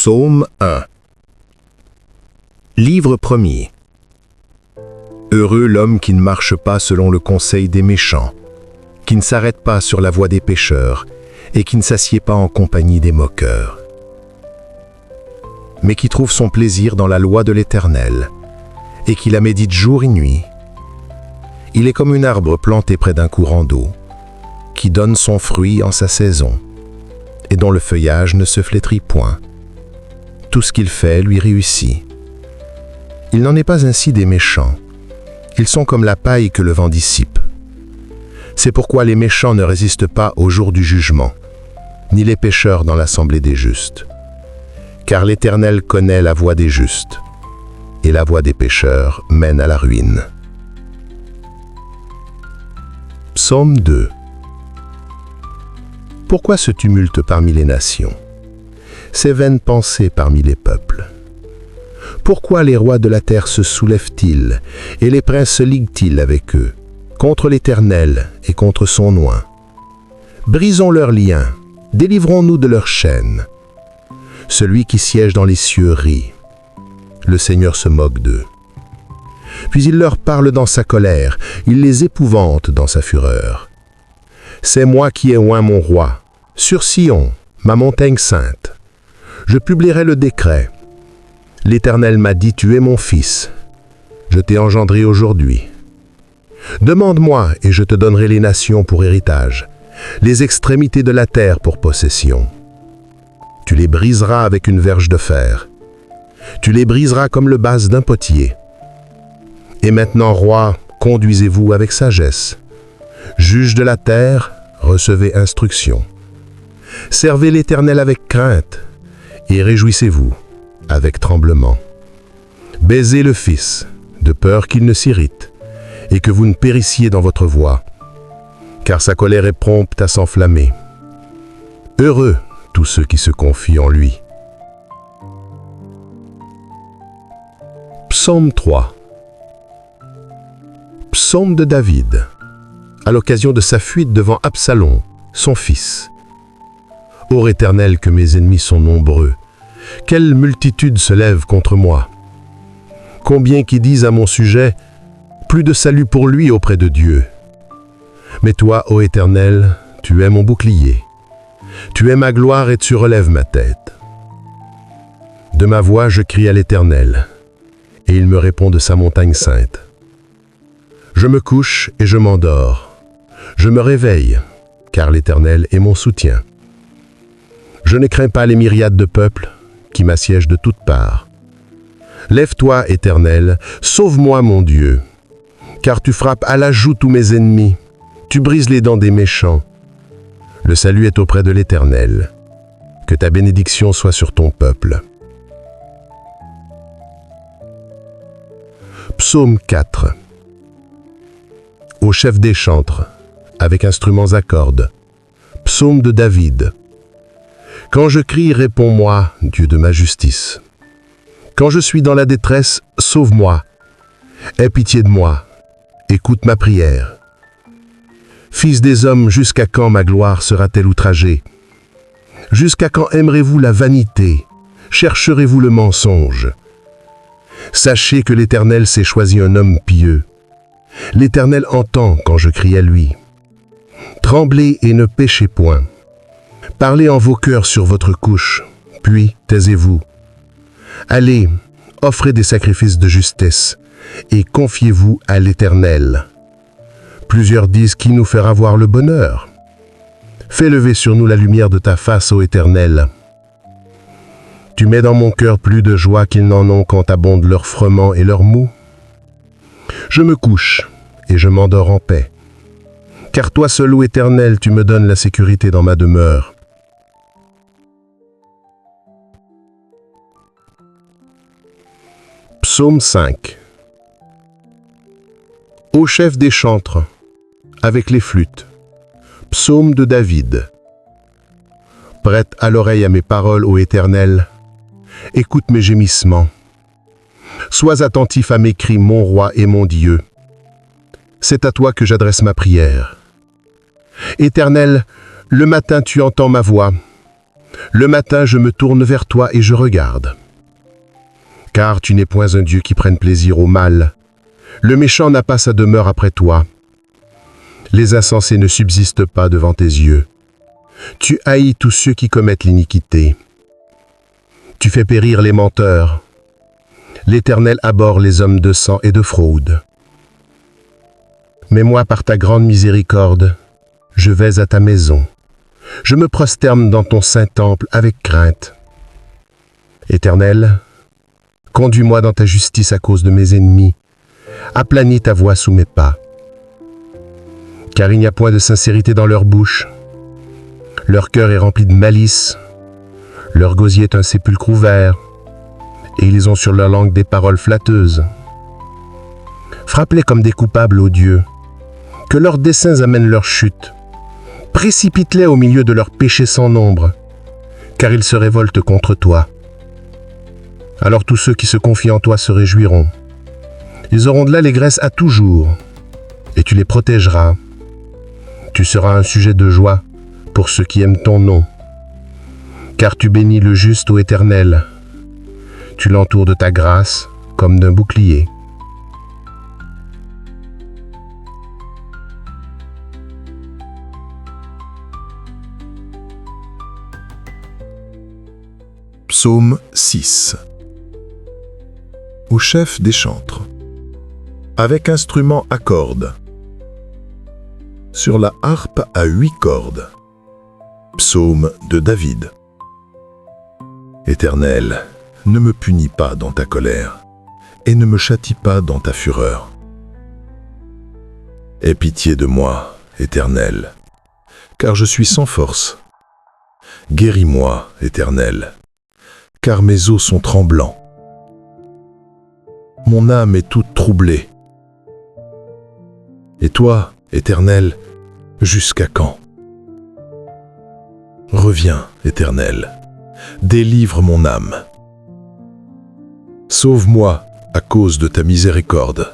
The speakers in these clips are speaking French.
Psaume 1. Livre premier. Heureux l'homme qui ne marche pas selon le conseil des méchants, qui ne s'arrête pas sur la voie des pécheurs et qui ne s'assied pas en compagnie des moqueurs, mais qui trouve son plaisir dans la loi de l'Éternel et qui la médite jour et nuit. Il est comme un arbre planté près d'un courant d'eau, qui donne son fruit en sa saison et dont le feuillage ne se flétrit point. Tout ce qu'il fait lui réussit. Il n'en est pas ainsi des méchants. Ils sont comme la paille que le vent dissipe. C'est pourquoi les méchants ne résistent pas au jour du jugement, ni les pécheurs dans l'assemblée des justes. Car l'Éternel connaît la voie des justes, et la voie des pécheurs mène à la ruine. Psaume 2. Pourquoi ce tumulte parmi les nations? Ces vaines pensées parmi les peuples? Pourquoi les rois de la terre se soulèvent-ils et les princes se liguent-ils avec eux, contre l'Éternel et contre son oint? Brisons leurs liens, délivrons-nous de leurs chaînes. Celui qui siège dans les cieux rit. Le Seigneur se moque d'eux. Puis il leur parle dans sa colère, il les épouvante dans sa fureur. C'est moi qui ai oint mon roi, sur Sion, ma montagne sainte. Je publierai le décret. L'Éternel m'a dit, tu es mon fils. Je t'ai engendré aujourd'hui. Demande-moi et je te donnerai les nations pour héritage, les extrémités de la terre pour possession. Tu les briseras avec une verge de fer. Tu les briseras comme le base d'un potier. Et maintenant, roi, conduisez-vous avec sagesse. Juge de la terre, recevez instruction. Servez l'Éternel avec crainte, et réjouissez-vous avec tremblement. Baisez le Fils, de peur qu'il ne s'irrite, et que vous ne périssiez dans votre voie, car sa colère est prompte à s'enflammer. Heureux tous ceux qui se confient en lui. Psaume 3. Psaume de David, à l'occasion de sa fuite devant Absalom, son fils. Ô Éternel, que mes ennemis sont nombreux, quelle multitude se lève contre moi. Combien qui disent à mon sujet, plus de salut pour lui auprès de Dieu. Mais toi, ô Éternel, tu es mon bouclier. Tu es ma gloire et tu relèves ma tête. De ma voix, je crie à l'Éternel, et il me répond de sa montagne sainte. Je me couche et je m'endors. Je me réveille, car l'Éternel est mon soutien. Je ne crains pas les myriades de peuples qui m'assiègent de toutes parts. Lève-toi, Éternel, sauve-moi, mon Dieu, car tu frappes à la joue tous mes ennemis, tu brises les dents des méchants. Le salut est auprès de l'Éternel. Que ta bénédiction soit sur ton peuple. Psaume 4. Au chef des chantres, avec instruments à cordes. Psaume de David. Quand je crie, réponds-moi, Dieu de ma justice. Quand je suis dans la détresse, sauve-moi. Aie pitié de moi. Écoute ma prière. Fils des hommes, jusqu'à quand ma gloire sera-t-elle outragée? Jusqu'à quand aimerez-vous la vanité? Chercherez-vous le mensonge? Sachez que l'Éternel s'est choisi un homme pieux. L'Éternel entend quand je crie à lui. Tremblez et ne péchez point. Parlez en vos cœurs sur votre couche, puis taisez-vous. Allez, offrez des sacrifices de justesse, et confiez-vous à l'Éternel. Plusieurs disent qui nous fera voir le bonheur. Fais lever sur nous la lumière de ta face, ô Éternel. Tu mets dans mon cœur plus de joie qu'ils n'en ont quand abondent leurs froment et leurs mou. Je me couche, et je m'endors en paix. Car toi seul, ô Éternel, tu me donnes la sécurité dans ma demeure. Psaume 5. Au chef des chantres, avec les flûtes. Psaume de David. Prête à l'oreille à mes paroles, ô Éternel. Écoute mes gémissements. Sois attentif à mes cris, mon roi et mon Dieu. C'est à toi que j'adresse ma prière. Éternel, le matin tu entends ma voix. Le matin, je me tourne vers toi et je regarde. Car tu n'es point un Dieu qui prenne plaisir au mal. Le méchant n'a pas sa demeure après toi. Les insensés ne subsistent pas devant tes yeux. Tu haïs tous ceux qui commettent l'iniquité. Tu fais périr les menteurs. L'Éternel abhorre les hommes de sang et de fraude. Mais moi, par ta grande miséricorde, je vais à ta maison. Je me prosterne dans ton saint temple avec crainte. Éternel, conduis-moi dans ta justice à cause de mes ennemis. Aplanis ta voie sous mes pas. Car il n'y a point de sincérité dans leur bouche. Leur cœur est rempli de malice. Leur gosier est un sépulcre ouvert. Et ils ont sur leur langue des paroles flatteuses. Frappe-les comme des coupables, ô Dieu. Que leurs desseins amènent leur chute. Précipite-les au milieu de leurs péchés sans nombre, car ils se révoltent contre toi. Alors tous ceux qui se confient en toi se réjouiront. Ils auront de l'allégresse à toujours, et tu les protégeras. Tu seras un sujet de joie pour ceux qui aiment ton nom. Car tu bénis le juste, ô Éternel. Tu l'entoures de ta grâce comme d'un bouclier. Psaume 6. Au chef des chantres. Avec instrument à cordes. Sur la harpe à 8 cordes. Psaume de David. Éternel, ne me punis pas dans ta colère, et ne me châtie pas dans ta fureur. Aie pitié de moi, Éternel, car je suis sans force. Guéris-moi, Éternel, car mes os sont tremblants. Mon âme est toute troublée. Et toi, Éternel, jusqu'à quand? Reviens, Éternel, délivre mon âme. Sauve-moi à cause de ta miséricorde,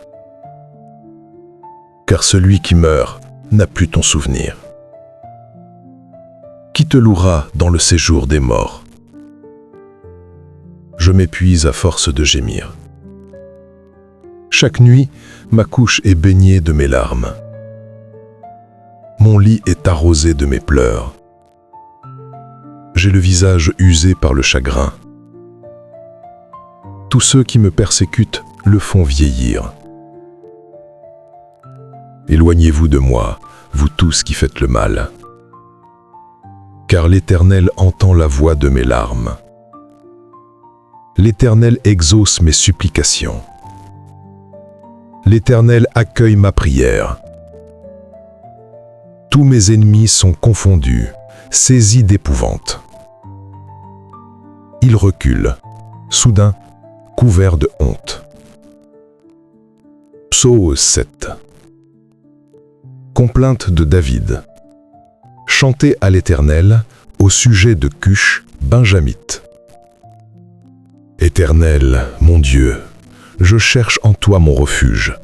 car celui qui meurt n'a plus ton souvenir. Qui te louera dans le séjour des morts? Je m'épuise à force de gémir. Chaque nuit, ma couche est baignée de mes larmes. Mon lit est arrosé de mes pleurs. J'ai le visage usé par le chagrin. Tous ceux qui me persécutent le font vieillir. Éloignez-vous de moi, vous tous qui faites le mal. Car l'Éternel entend la voix de mes larmes. L'Éternel exauce mes supplications. L'Éternel accueille ma prière. Tous mes ennemis sont confondus, saisis d'épouvante. Ils reculent, soudain, couverts de honte. Psaume 7. Complainte de David. Chantez à l'Éternel au sujet de Cush, Benjamite. Éternel, mon Dieu, je cherche en toi mon refuge.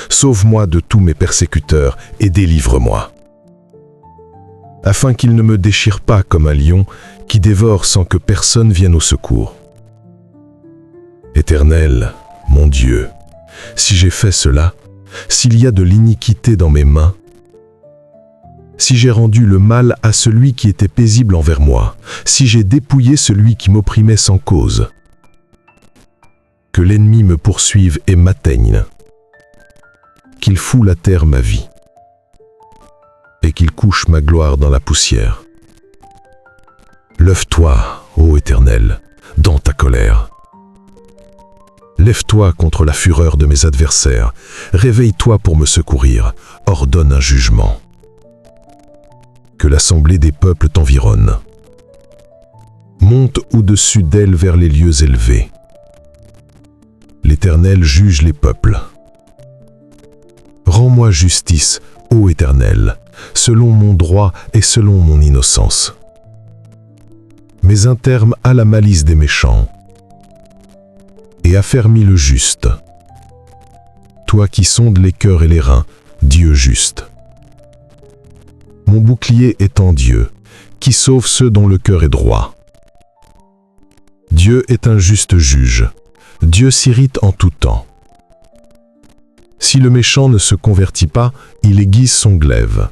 Sauve-moi de tous mes persécuteurs et délivre-moi. Afin qu'ils ne me déchirent pas comme un lion qui dévore sans que personne vienne au secours. Éternel, mon Dieu, si j'ai fait cela, s'il y a de l'iniquité dans mes mains, si j'ai rendu le mal à celui qui était paisible envers moi, si j'ai dépouillé celui qui m'opprimait sans cause, que l'ennemi me poursuive et m'atteigne, qu'il foule à terre ma vie, et qu'il couche ma gloire dans la poussière. Lève-toi, ô Éternel, dans ta colère. Lève-toi contre la fureur de mes adversaires, réveille-toi pour me secourir, ordonne un jugement. Que l'assemblée des peuples t'environne. Monte au-dessus d'elle vers les lieux élevés. L'Éternel juge les peuples. Rends-moi justice, ô Éternel, selon mon droit et selon mon innocence. Mets un terme à la malice des méchants et affermis le juste. Toi qui sondes les cœurs et les reins, Dieu juste. Mon bouclier est en Dieu, qui sauve ceux dont le cœur est droit. Dieu est un juste juge. Dieu s'irrite en tout temps. Si le méchant ne se convertit pas, il aiguise son glaive.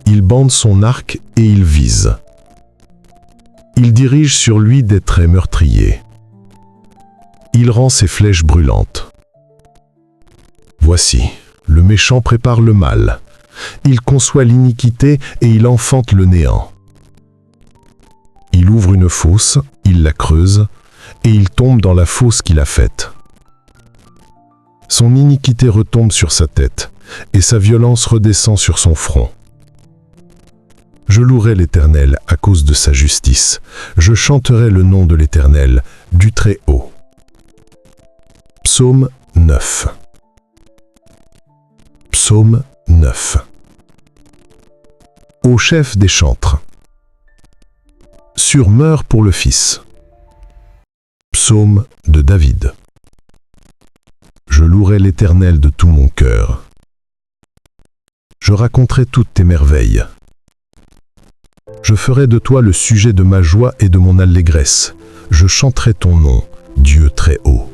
Il bande son arc et il vise. Il dirige sur lui des traits meurtriers. Il rend ses flèches brûlantes. Voici, le méchant prépare le mal. Il conçoit l'iniquité et il enfante le néant. Il ouvre une fosse, il la creuse, et il tombe dans la fosse qu'il a faite. Son iniquité retombe sur sa tête, et sa violence redescend sur son front. Je louerai l'Éternel à cause de sa justice. Je chanterai le nom de l'Éternel, du Très-Haut. Psaume 9. Psaume 9. Au chef des chantres. Sur meurt pour le Fils. Psaume de David. Je louerai l'Éternel de tout mon cœur. Je raconterai toutes tes merveilles. Je ferai de toi le sujet de ma joie et de mon allégresse. Je chanterai ton nom, Dieu très haut.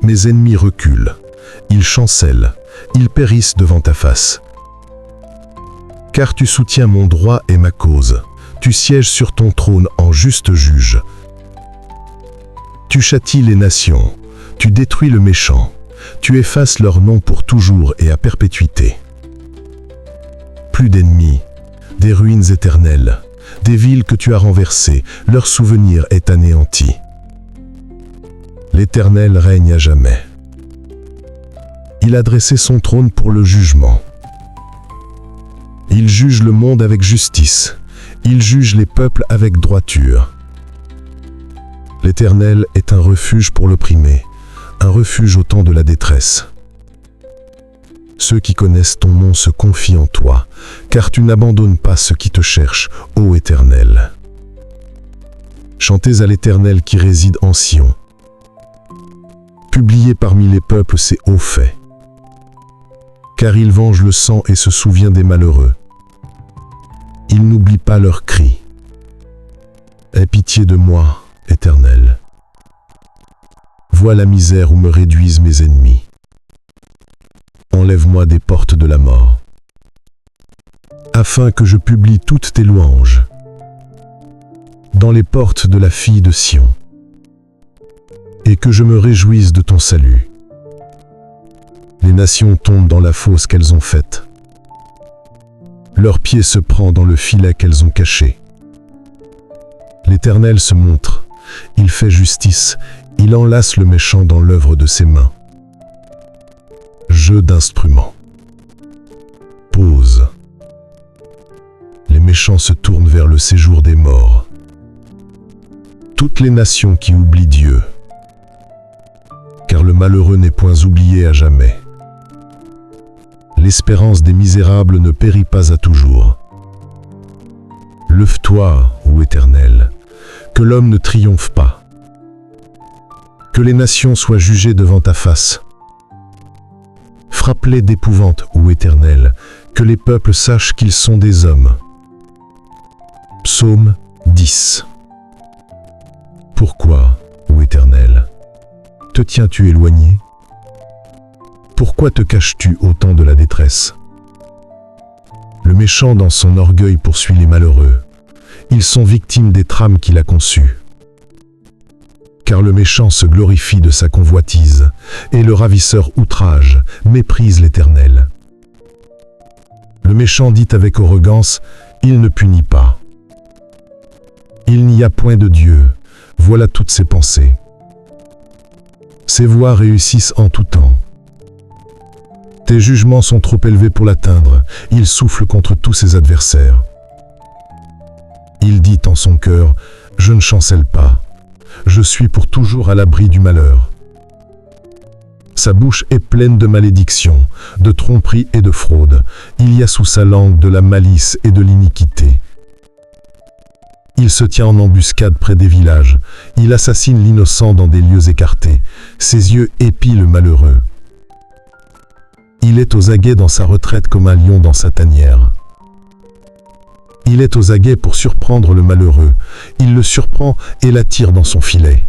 Mes ennemis reculent, ils chancellent, ils périssent devant ta face. Car tu soutiens mon droit et ma cause, tu sièges sur ton trône en juste juge. Tu châties les nations, tu détruis le méchant, tu effaces leur nom pour toujours et à perpétuité. Plus d'ennemis, des ruines éternelles, des villes que tu as renversées, leur souvenir est anéanti. L'Éternel règne à jamais. Il a dressé son trône pour le jugement. Il juge le monde avec justice. Il juge les peuples avec droiture. L'Éternel est un refuge pour l'opprimé, un refuge au temps de la détresse. Ceux qui connaissent ton nom se confient en toi, car tu n'abandonnes pas ceux qui te cherchent, ô Éternel. Chantez à l'Éternel qui réside en Sion. Publiez parmi les peuples ses hauts faits. Car il venge le sang et se souvient des malheureux. Il n'oublie pas leurs cris. Aie pitié de moi, Éternel. Vois la misère où me réduisent mes ennemis. Enlève-moi des portes de la mort, afin que je publie toutes tes louanges dans les portes de la fille de Sion, et que je me réjouisse de ton salut. Les nations tombent dans la fosse qu'elles ont faite. Leur pied se prend dans le filet qu'elles ont caché. L'Éternel se montre, il fait justice, il enlace le méchant dans l'œuvre de ses mains. Jeu d'instruments. Pause. Les méchants se tournent vers le séjour des morts. Toutes les nations qui oublient Dieu, car le malheureux n'est point oublié à jamais. L'espérance des misérables ne périt pas à toujours. Lève-toi, ô Éternel, que l'homme ne triomphe pas. Que les nations soient jugées devant ta face. Frappe-les d'épouvante, ô Éternel, que les peuples sachent qu'ils sont des hommes. Psaume 10. Pourquoi, ô Éternel, te tiens-tu éloigné? Pourquoi te caches-tu au temps de la détresse? Le méchant dans son orgueil poursuit les malheureux. Ils sont victimes des trames qu'il a conçues. Car le méchant se glorifie de sa convoitise, et le ravisseur outrage, méprise l'Éternel. Le méchant dit avec arrogance, il ne punit pas. Il n'y a point de Dieu, voilà toutes ses pensées. Ses voies réussissent en tout temps. Tes jugements sont trop élevés pour l'atteindre, il souffle contre tous ses adversaires. Il dit en son cœur, je ne chancelle pas. Je suis pour toujours à l'abri du malheur. Sa bouche est pleine de malédictions, de tromperies et de fraudes. Il y a sous sa langue de la malice et de l'iniquité. Il se tient en embuscade près des villages. Il assassine l'innocent dans des lieux écartés. Ses yeux épient le malheureux. Il est aux aguets dans sa retraite comme un lion dans sa tanière. Il est aux aguets pour surprendre le malheureux. Il le surprend et l'attire dans son filet.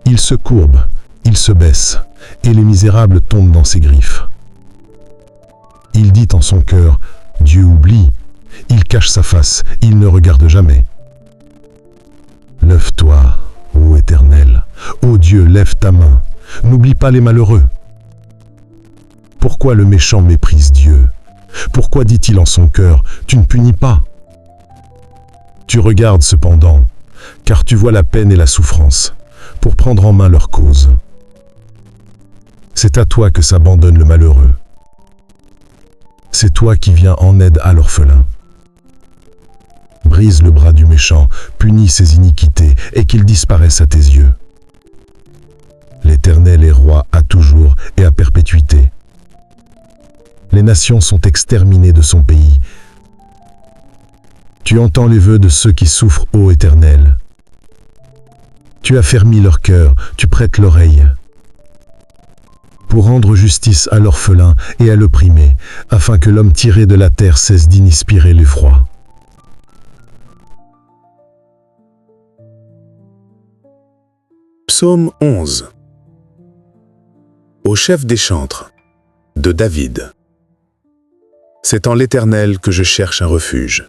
Il se courbe, il se baisse, et les misérables tombent dans ses griffes. Il dit en son cœur, « Dieu oublie ». Il cache sa face, il ne regarde jamais. Lève-toi, ô Éternel, ô Dieu, lève ta main, n'oublie pas les malheureux. Pourquoi le méchant méprise Dieu? Pourquoi dit-il en son cœur, tu ne punis pas? Tu regardes cependant, car tu vois la peine et la souffrance, pour prendre en main leur cause. C'est à toi que s'abandonne le malheureux. C'est toi qui viens en aide à l'orphelin. Brise le bras du méchant, punis ses iniquités, et qu'il disparaisse à tes yeux. L'Éternel est roi à toujours et à perpétuité. Les nations sont exterminées de son pays. Tu entends les vœux de ceux qui souffrent, ô Éternel. Tu affermis leur cœur, tu prêtes l'oreille. Pour rendre justice à l'orphelin et à l'opprimé, afin que l'homme tiré de la terre cesse d'inspirer l'effroi. Psaume 11. Au chef des chantres, de David. C'est en l'Éternel que je cherche un refuge.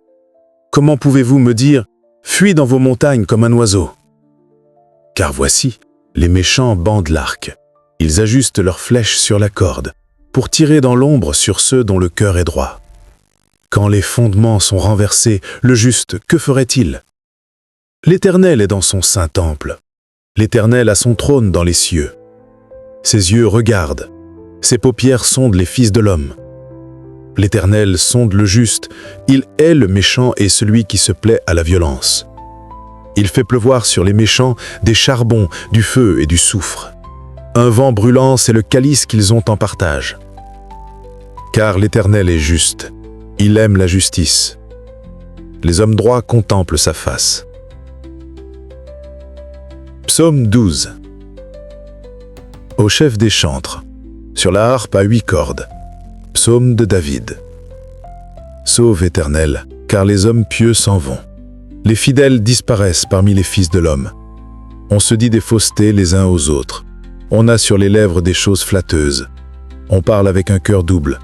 Comment pouvez-vous me dire, fuis dans vos montagnes comme un oiseau? Car voici, les méchants bandent l'arc. Ils ajustent leurs flèches sur la corde, pour tirer dans l'ombre sur ceux dont le cœur est droit. Quand les fondements sont renversés, le juste, que ferait-il? L'Éternel est dans son saint temple. L'Éternel a son trône dans les cieux. Ses yeux regardent, ses paupières sondent les fils de l'homme. L'Éternel sonde le juste, il hait le méchant et celui qui se plaît à la violence. Il fait pleuvoir sur les méchants des charbons, du feu et du soufre. Un vent brûlant, c'est le calice qu'ils ont en partage. Car l'Éternel est juste, il aime la justice. Les hommes droits contemplent sa face. Psaume 12. Au chef des chantres, sur la harpe à 8 cordes. Psaume de David. Sauve, Éternel, car les hommes pieux s'en vont. Les fidèles disparaissent parmi les fils de l'homme. On se dit des faussetés les uns aux autres. On a sur les lèvres des choses flatteuses. On parle avec un cœur double.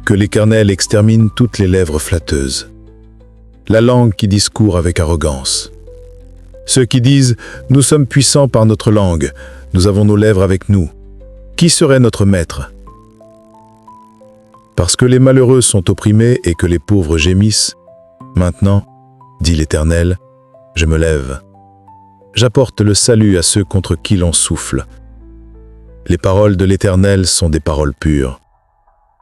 Que l'Éternel extermine toutes les lèvres flatteuses. La langue qui discourt avec arrogance. Ceux qui disent « Nous sommes puissants par notre langue, nous avons nos lèvres avec nous. Qui serait notre maître ?» Parce que les malheureux sont opprimés et que les pauvres gémissent, maintenant, dit l'Éternel, je me lève. J'apporte le salut à ceux contre qui l'on souffle. Les paroles de l'Éternel sont des paroles pures.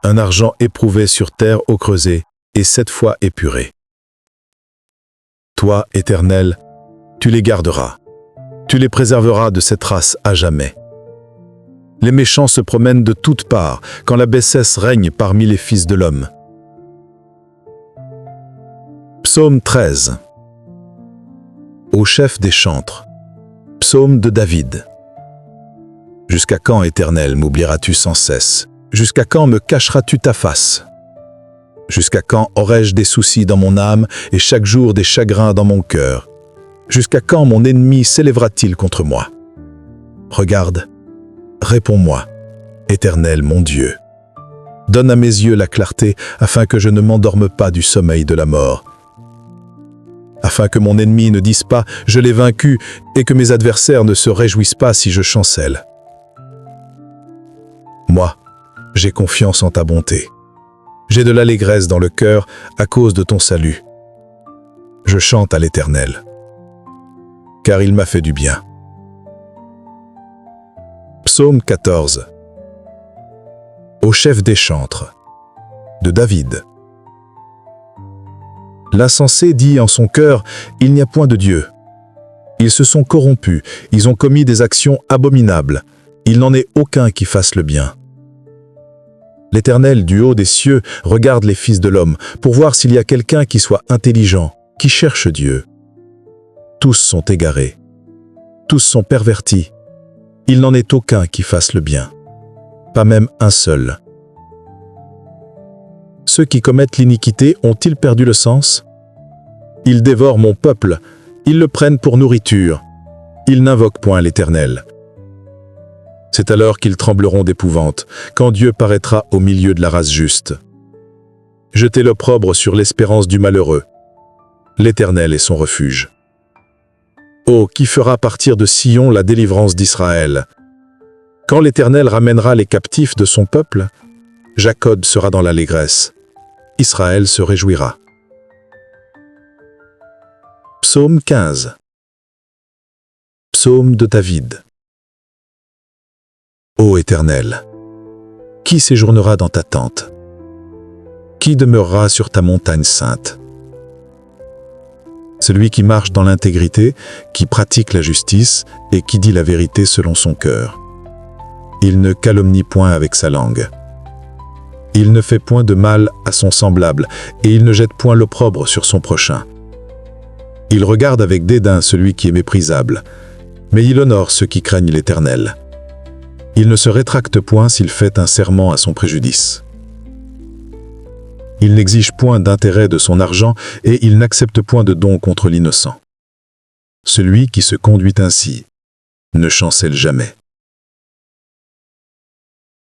Un argent éprouvé sur terre au creuset et 7 fois épuré. Toi, Éternel, tu les garderas. Tu les préserveras de cette race à jamais. Les méchants se promènent de toutes parts quand la bassesse règne parmi les fils de l'homme. Psaume 13. Au chef des chantres. Psaume de David. Jusqu'à quand, Éternel, m'oublieras-tu sans cesse? Jusqu'à quand me cacheras-tu ta face? Jusqu'à quand aurai-je des soucis dans mon âme et chaque jour des chagrins dans mon cœur? Jusqu'à quand mon ennemi s'élèvera-t-il contre moi? Regarde, réponds-moi, Éternel mon Dieu. Donne à mes yeux la clarté afin que je ne m'endorme pas du sommeil de la mort. Afin que mon ennemi ne dise pas « je l'ai vaincu » et que mes adversaires ne se réjouissent pas si je chancelle. Moi, j'ai confiance en ta bonté. J'ai de l'allégresse dans le cœur à cause de ton salut. Je chante à l'Éternel, car il m'a fait du bien. Psaume 14. Au chef des chantres, de David. L'insensé dit en son cœur, il n'y a point de Dieu. Ils se sont corrompus, ils ont commis des actions abominables. Il n'en est aucun qui fasse le bien. L'Éternel du haut des cieux regarde les fils de l'homme pour voir s'il y a quelqu'un qui soit intelligent, qui cherche Dieu. Tous sont égarés, tous sont pervertis. Il n'en est aucun qui fasse le bien, pas même un seul. Ceux qui commettent l'iniquité ont-ils perdu le sens? Ils dévorent mon peuple, ils le prennent pour nourriture. Ils n'invoquent point l'Éternel. C'est alors qu'ils trembleront d'épouvante, quand Dieu paraîtra au milieu de la race juste. Jetez l'opprobre sur l'espérance du malheureux. L'Éternel est son refuge. Oh, qui fera partir de Sion la délivrance d'Israël? Quand l'Éternel ramènera les captifs de son peuple, Jacob sera dans l'allégresse. Israël se réjouira. Psaume 15. Psaume de David. Ô Éternel, qui séjournera dans ta tente? Qui demeurera sur ta montagne sainte? Celui qui marche dans l'intégrité, qui pratique la justice et qui dit la vérité selon son cœur. Il ne calomnie point avec sa langue. Il ne fait point de mal à son semblable et il ne jette point l'opprobre sur son prochain. Il regarde avec dédain celui qui est méprisable, mais il honore ceux qui craignent l'Éternel. Il ne se rétracte point s'il fait un serment à son préjudice. Il n'exige point d'intérêt de son argent et il n'accepte point de don contre l'innocent. Celui qui se conduit ainsi ne chancelle jamais.